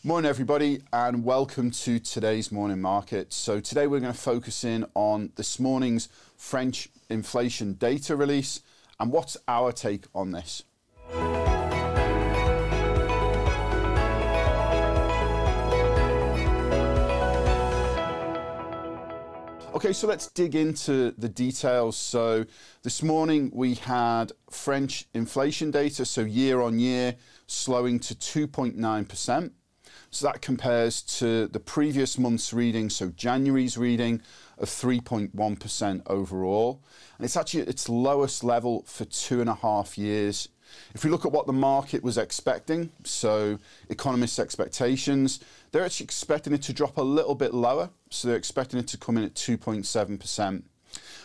Morning everybody, and welcome to today's morning market. So today we're going to focus in on this morning's French inflation data release and what's our take on this. Okay, so let's dig into the details. So this morning we had French inflation data, so year on year slowing to 2.9%. So that compares to the previous month's reading, so January's reading of 3.1% overall. And it's actually at its lowest level for 2.5 years. If we look at what the market was expecting, so economists' expectations, they're actually expecting it to drop a little bit lower. So they're expecting it to come in at 2.7%.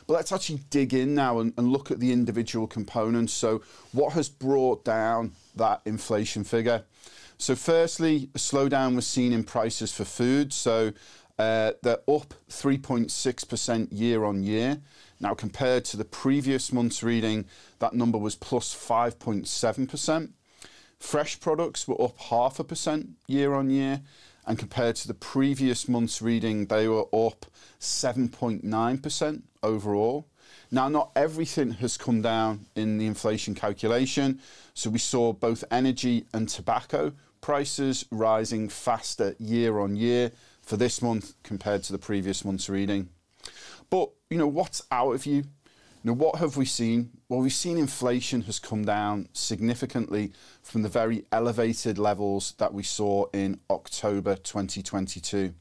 But let's actually dig in now and look at the individual components. So what has brought down that inflation figure? So firstly, a slowdown was seen in prices for food. So they're up 3.6% year on year. Now compared to the previous month's reading, that number was plus 5.7%. Fresh products were up 0.5% year on year. And compared to the previous month's reading, they were up 7.9% overall. Now, not everything has come down in the inflation calculation. So we saw both energy and tobacco prices rising faster year on year for this month compared to the previous month's reading. But, what's our view? What have we seen? Well, we've seen inflation has come down significantly from the very elevated levels that we saw in October 2022.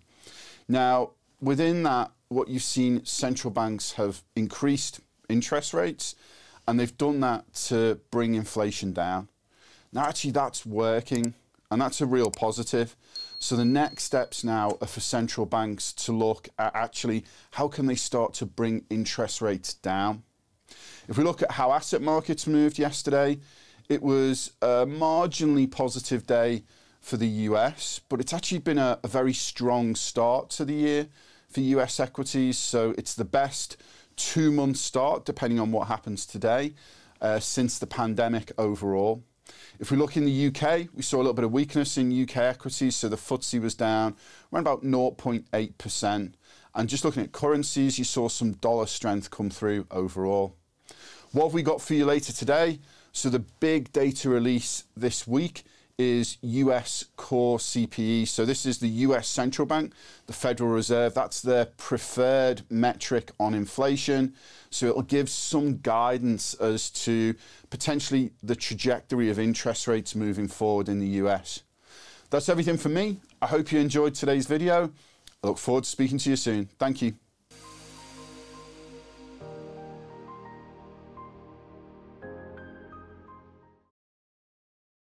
Now, within that, what you've seen, central banks have increased interest rates, and they've done that to bring inflation down. Now, actually, that's working, and that's a real positive. So the next steps now are for central banks to look at actually how can they start to bring interest rates down. If we look at how asset markets moved yesterday, it was a marginally positive day for the US, but it's actually been a very strong start to the year for US equities. So it's the best 2-month start, depending on what happens today, since the pandemic overall. If we look in the UK, we saw a little bit of weakness in UK equities. So the FTSE was down around about 0.8%. And just looking at currencies, you saw some dollar strength come through overall. What have we got for you later today? So the big data release this week is US core CPE. So this is the US Central Bank, the Federal Reserve. That's their preferred metric on inflation. So it'll give some guidance as to potentially the trajectory of interest rates moving forward in the US. That's everything from me. I hope you enjoyed today's video. I look forward to speaking to you soon. Thank you.